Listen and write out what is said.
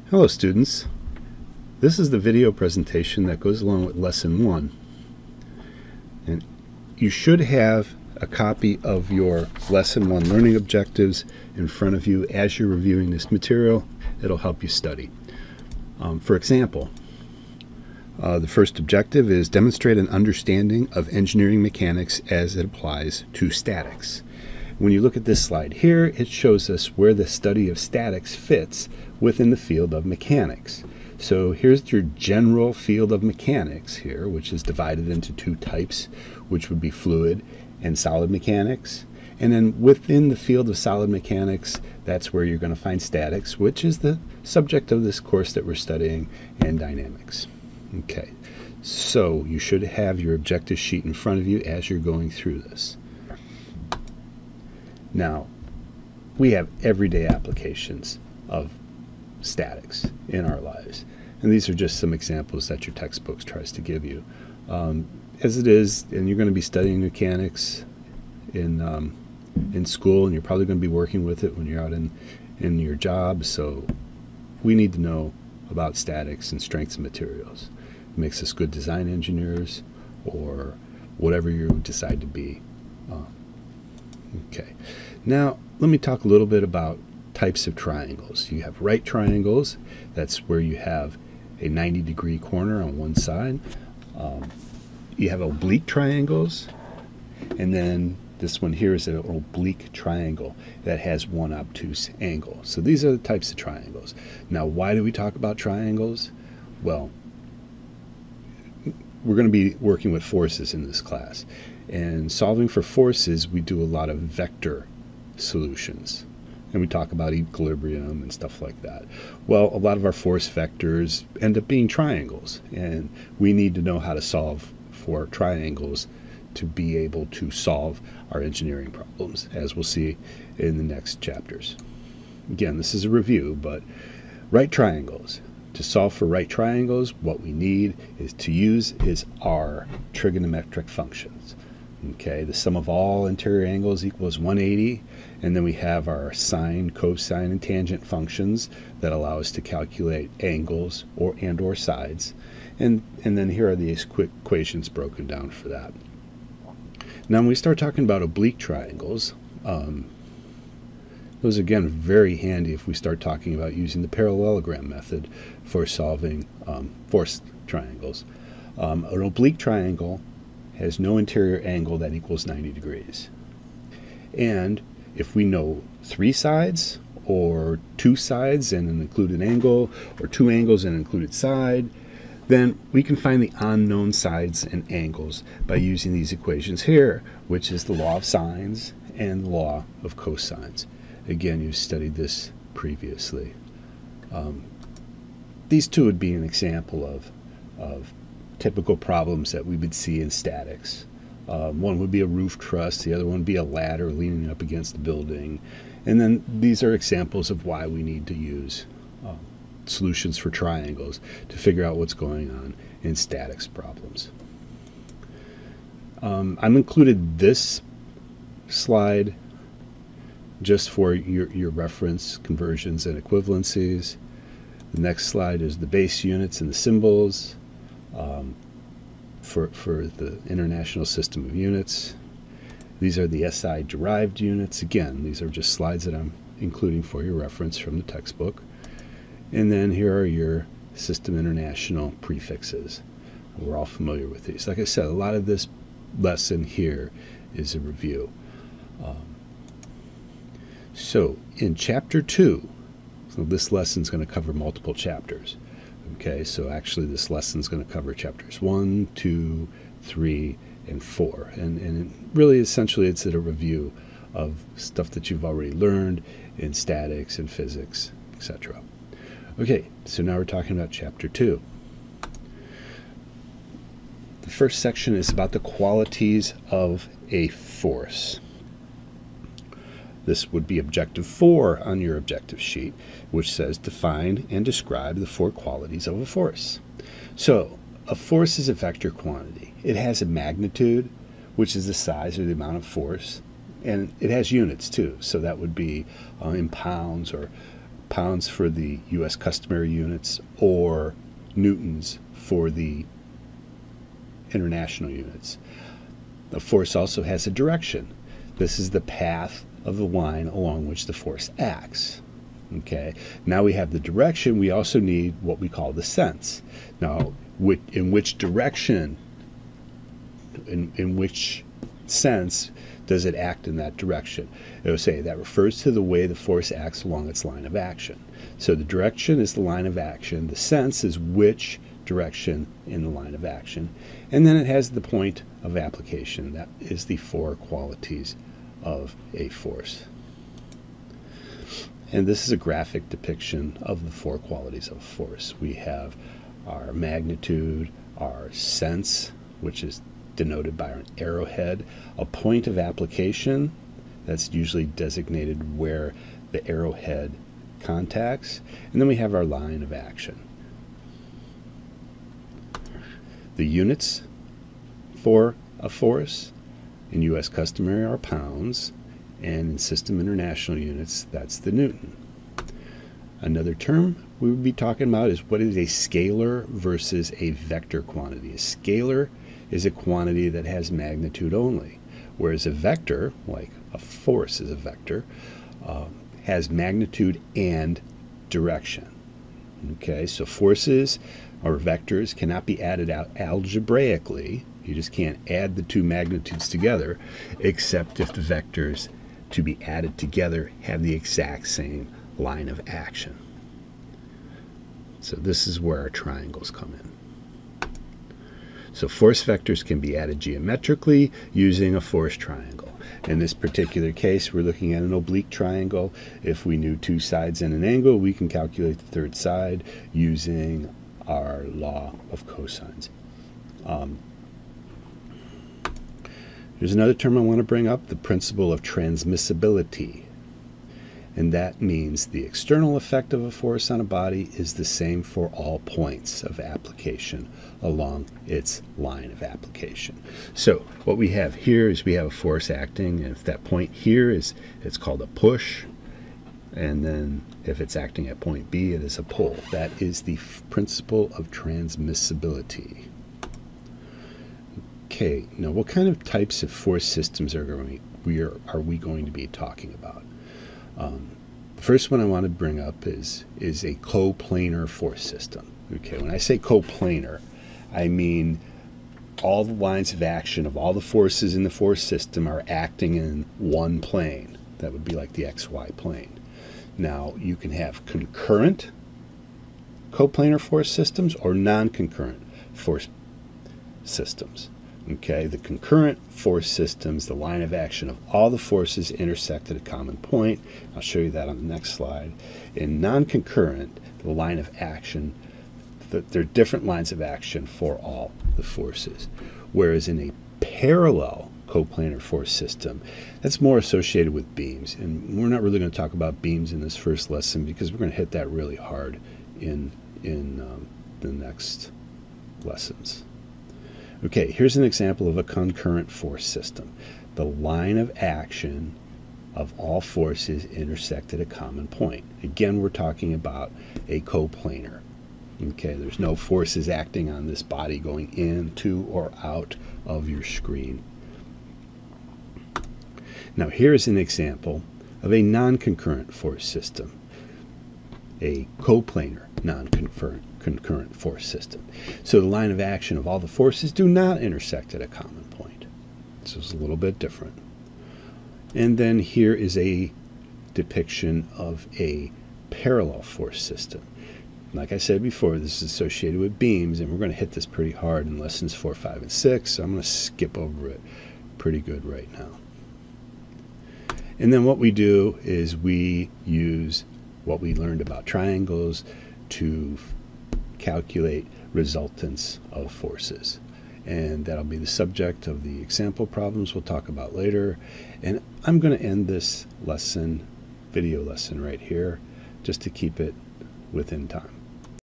Hello students, this is the video presentation that goes along with Lesson 1. And you should have a copy of your Lesson 1 learning objectives in front of you as you're reviewing this material. It'll help you study. For example, the first objective is demonstrate an understanding of engineering mechanics as it applies to statics. When you look at this slide here, it shows us where the study of statics fits within the field of mechanics. So here's your general field of mechanics here, which is divided into two types, which would be fluid and solid mechanics. And then within the field of solid mechanics, that's where you're going to find statics, which is the subject of this course that we're studying, and dynamics. Okay, so you should have your objective sheet in front of you as you're going through this. Now, we have everyday applications of statics in our lives, and these are just some examples that your textbooks tries to give you. As it is, and you're going to be studying mechanics in school, and you're probably going to be working with it when you're out in your job, so we need to know about statics and strengths of materials. It makes us good design engineers or whatever you decide to be. Okay, now let me talk a little bit about types of triangles. You have right triangles. That's where you have a 90-degree corner on one side. You have oblique triangles, and then this one here is an oblique triangle that has one obtuse angle. So these are the types of triangles. Now, why do we talk about triangles? Well, we're going to be working with forces in this class. And solving for forces, we do a lot of vector solutions. And we talk about equilibrium and stuff like that. Well, a lot of our force vectors end up being triangles. And we need to know how to solve for triangles to be able to solve our engineering problems, as we'll see in the next chapters. Again, this is a review, but right triangles. To solve for right triangles, what we need to use our trigonometric functions. Okay, the sum of all interior angles equals 180, and then we have our sine, cosine, and tangent functions that allow us to calculate angles or sides, and then here are the equations broken down for that. Now, when we start talking about oblique triangles, those again very handy if we start talking about using the parallelogram method for solving force triangles. An oblique triangle has no interior angle that equals 90 degrees. And if we know three sides, or two sides and an included angle, or two angles and an included side, then we can find the unknown sides and angles by using these equations here, which is the law of sines and the law of cosines. Again, you've studied this previously. These two would be an example of typical problems that we would see in statics. One would be a roof truss, the other one would be a ladder leaning up against the building. And then these are examples of why we need to use solutions for triangles to figure out what's going on in statics problems. I've included this slide just for your reference, conversions and equivalencies. The next slide is the base units and the symbols for the International System of Units. These are the SI derived units. Again, these are just slides that I'm including for your reference from the textbook. And then here are your System International prefixes. We're all familiar with these. Like I said, a lot of this lesson here is a review. So in Chapter 2, so this lesson is going to cover multiple chapters. Okay, so actually this lesson is going to cover chapters 1, 2, 3, and 4. And really, essentially, it's a review of stuff that you've already learned in statics and physics, etc. Okay, so now we're talking about Chapter 2. The first section is about the qualities of a force. This would be Objective 4 on your objective sheet, which says define and describe the 4 qualities of a force. So, a force is a vector quantity. It has a magnitude, which is the size or the amount of force, and it has units too. So that would be in pounds or pounds for the U.S. customary units, or newtons for the international units. The force also has a direction. This is the path of the line along which the force acts. Okay, now we have the direction. We also need what we call the sense. Now, in which direction, in which sense does it act in that direction? It will say that refers to the way the force acts along its line of action. So the direction is the line of action. The sense is which direction in the line of action. And then it has the point of application. That is the four qualities of a force. And this is a graphic depiction of the four qualities of force. We have our magnitude, our sense, which is denoted by an arrowhead, a point of application, that's usually designated where the arrowhead contacts, and then we have our line of action. The units for a force in U.S. customary are pounds, and in system international units, that's the newton. Another term we would be talking about is what is a scalar versus a vector quantity. A scalar is a quantity that has magnitude only, whereas a vector, like a force is a vector, has magnitude and direction. Okay, so forces or vectors cannot be added out algebraically. You just can't add the two magnitudes together, except if the vectors to be added together have the exact same line of action. So this is where our triangles come in. So force vectors can be added geometrically using a force triangle. In this particular case, we're looking at an oblique triangle. If we knew two sides and an angle, we can calculate the third side using our law of cosines. There's another term I want to bring up, the principle of transmissibility. And that means the external effect of a force on a body is the same for all points of application along its line of application. So what we have here is we have a force acting, and if that point here is, it's called a push, and then if it's acting at point B, it is a pull. That is the principle of transmissibility. Okay, now what kind of types of force systems are we going to be talking about? The first one I want to bring up is a coplanar force system. Okay, when I say coplanar, I mean all the lines of action of all the forces in the force system are acting in one plane. That would be like the XY plane. Now, you can have concurrent coplanar force systems or non-concurrent force systems. Okay, the concurrent force systems, the line of action of all the forces intersect at a common point. I'll show you that on the next slide. In non-concurrent, the line of action, there are different lines of action for all the forces. Whereas in a parallel coplanar force system, that's more associated with beams. And we're not really going to talk about beams in this first lesson because we're going to hit that really hard in the next lessons. Okay, here's an example of a concurrent force system. The line of action of all forces intersect at a common point. Again, we're talking about a coplanar. Okay, there's no forces acting on this body going into or out of your screen. Now, here's an example of a non-concurrent force system, a coplanar non-concurrent force system. So the line of action of all the forces do not intersect at a common point. This is a little bit different. And then here is a depiction of a parallel force system. Like I said before, this is associated with beams, and we're going to hit this pretty hard in lessons 4, 5, and 6, so I'm going to skip over it pretty good right now. And then what we do is we use what we learned about triangles to calculate resultants of forces. And that'll be the subject of the example problems we'll talk about later. And I'm going to end this lesson, video lesson right here, just to keep it within time.